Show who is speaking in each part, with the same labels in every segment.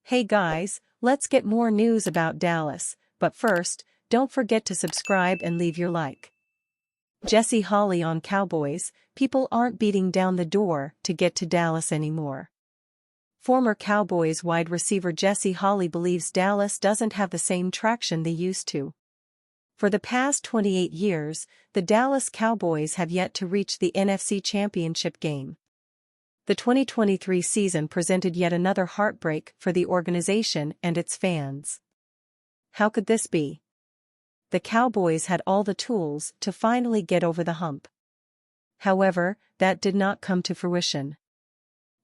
Speaker 1: Hey guys, let's get more news about Dallas, but first, don't forget to subscribe and leave your like. Jesse Holley on Cowboys, people aren't beating down the door to get to Dallas anymore. Former Cowboys wide receiver Jesse Holley believes Dallas doesn't have the same traction they used to. For the past 28 years, the Dallas Cowboys have yet to reach the NFC Championship game. The 2023 season presented yet another heartbreak for the organization and its fans. How could this be? The Cowboys had all the tools to finally get over the hump. However, that did not come to fruition.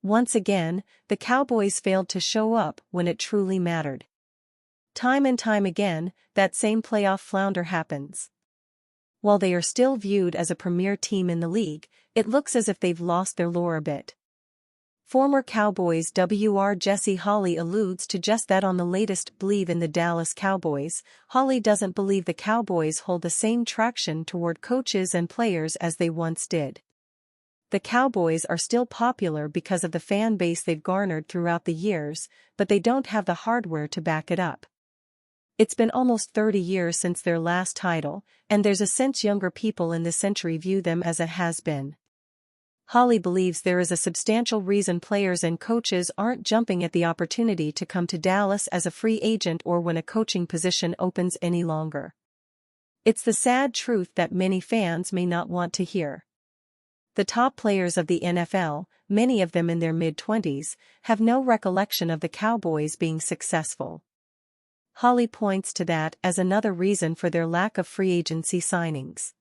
Speaker 1: Once again, the Cowboys failed to show up when it truly mattered. Time and time again, that same playoff flounder happens. While they are still viewed as a premier team in the league, it looks as if they've lost their lure a bit. Former Cowboys WR Jesse Holley alludes to just that on the latest Believe in the Dallas Cowboys. Holley doesn't believe the Cowboys hold the same traction toward coaches and players as they once did. The Cowboys are still popular because of the fan base they've garnered throughout the years, but they don't have the hardware to back it up. It's been almost 30 years since their last title, and there's a sense younger people in this century view them as a has-been. Holley believes there is a substantial reason players and coaches aren't jumping at the opportunity to come to Dallas as a free agent or when a coaching position opens any longer. It's the sad truth that many fans may not want to hear. The top players of the NFL, many of them in their mid-20s, have no recollection of the Cowboys being successful. Holley points to that as another reason for their lack of free agency signings.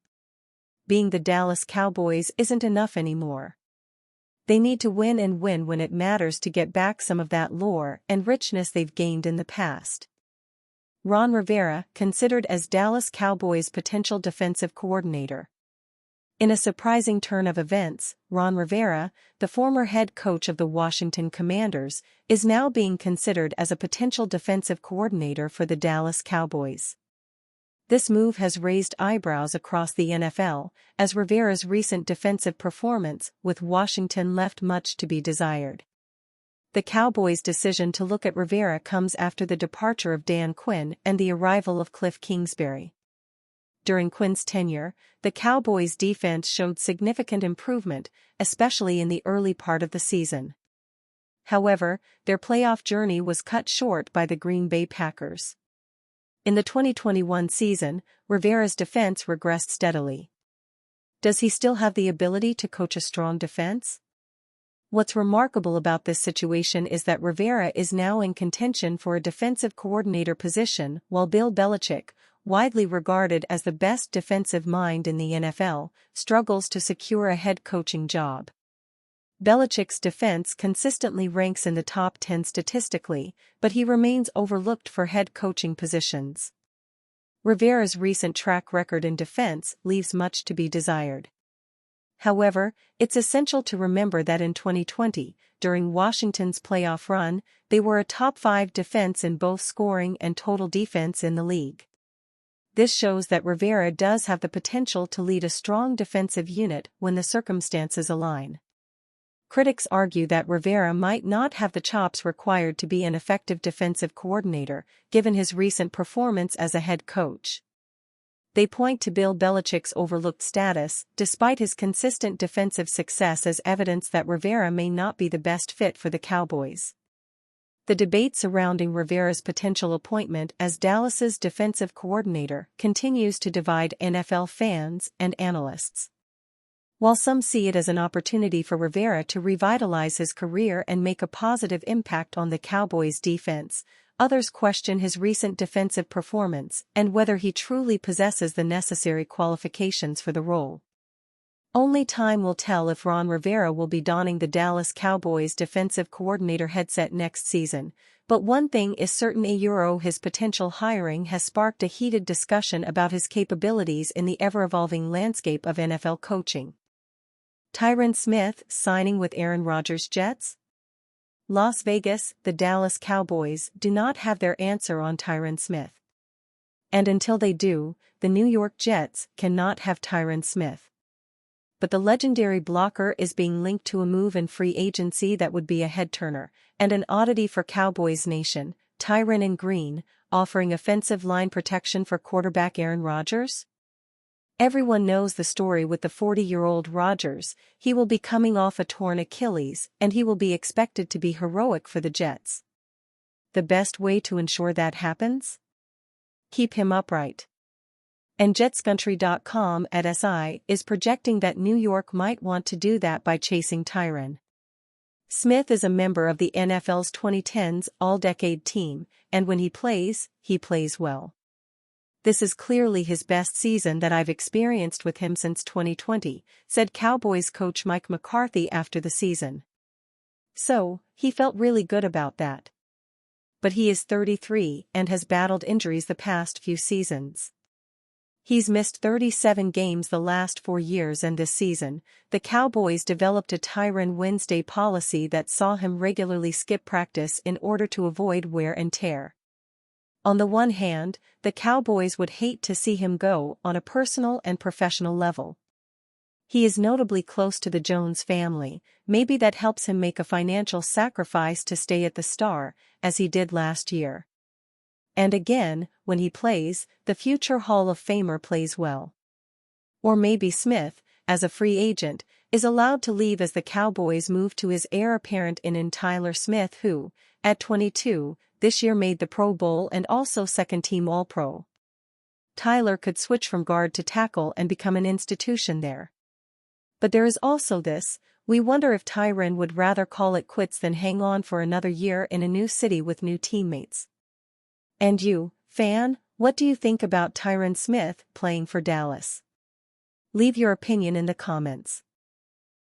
Speaker 1: Being the Dallas Cowboys isn't enough anymore. They need to win and win when it matters to get back some of that lore and richness they've gained in the past. Ron Rivera, considered as Dallas Cowboys' potential defensive coordinator. In a surprising turn of events, Ron Rivera, the former head coach of the Washington Commanders, is now being considered as a potential defensive coordinator for the Dallas Cowboys. This move has raised eyebrows across the NFL, as Rivera's recent defensive performance with Washington left much to be desired. The Cowboys' decision to look at Rivera comes after the departure of Dan Quinn and the arrival of Cliff Kingsbury. During Quinn's tenure, the Cowboys' defense showed significant improvement, especially in the early part of the season. However, their playoff journey was cut short by the Green Bay Packers. In the 2021 season, Rivera's defense regressed steadily. Does he still have the ability to coach a strong defense? What's remarkable about this situation is that Rivera is now in contention for a defensive coordinator position while Bill Belichick, widely regarded as the best defensive mind in the NFL, struggles to secure a head coaching job. Belichick's defense consistently ranks in the top 10 statistically, but he remains overlooked for head coaching positions. Rivera's recent track record in defense leaves much to be desired. However, it's essential to remember that in 2020, during Washington's playoff run, they were a top 5 defense in both scoring and total defense in the league. This shows that Rivera does have the potential to lead a strong defensive unit when the circumstances align. Critics argue that Rivera might not have the chops required to be an effective defensive coordinator, given his recent performance as a head coach. They point to Bill Belichick's overlooked status, despite his consistent defensive success, as evidence that Rivera may not be the best fit for the Cowboys. The debate surrounding Rivera's potential appointment as Dallas's defensive coordinator continues to divide NFL fans and analysts. While some see it as an opportunity for Rivera to revitalize his career and make a positive impact on the Cowboys' defense, others question his recent defensive performance and whether he truly possesses the necessary qualifications for the role. Only time will tell if Ron Rivera will be donning the Dallas Cowboys' defensive coordinator headset next season, but one thing is certain: his potential hiring has sparked a heated discussion about his capabilities in the ever-evolving landscape of NFL coaching. Tyron Smith signing with Aaron Rodgers' Jets? Las Vegas, the Dallas Cowboys do not have their answer on Tyron Smith. And until they do, the New York Jets cannot have Tyron Smith. but the legendary blocker is being linked to a move in free agency that would be a head-turner, and an oddity for Cowboys Nation, Tyron and Green, offering offensive line protection for quarterback Aaron Rodgers? Everyone knows the story with the 40-year-old Rodgers. He will be coming off a torn Achilles, and he will be expected to be heroic for the Jets. The best way to ensure that happens? Keep him upright. And JetsCountry.com at SI is projecting that New York might want to do that by chasing Tyron. Smith is a member of the NFL's 2010s All-Decade team, and when he plays well. This is clearly his best season that I've experienced with him since 2020, said Cowboys coach Mike McCarthy after the season. So, he felt really good about that. But he is 33 and has battled injuries the past few seasons. He's missed 37 games the last 4 years, and this season, the Cowboys developed a Tyron Wednesday policy that saw him regularly skip practice in order to avoid wear and tear. On the one hand, the Cowboys would hate to see him go on a personal and professional level. He is notably close to the Jones family, maybe that helps him make a financial sacrifice to stay at the Star, as he did last year. And again, when he plays, the future Hall of Famer plays well. Or maybe Smith, as a free agent, is allowed to leave as the Cowboys move to his heir apparent in Tyler Smith, who, at 22, this year made the Pro Bowl and also second-team All-Pro. Tyler could switch from guard to tackle and become an institution there. But there is also this: we wonder if Tyron would rather call it quits than hang on for another year in a new city with new teammates. And you, fan, what do you think about Tyron Smith playing for Dallas? Leave your opinion in the comments.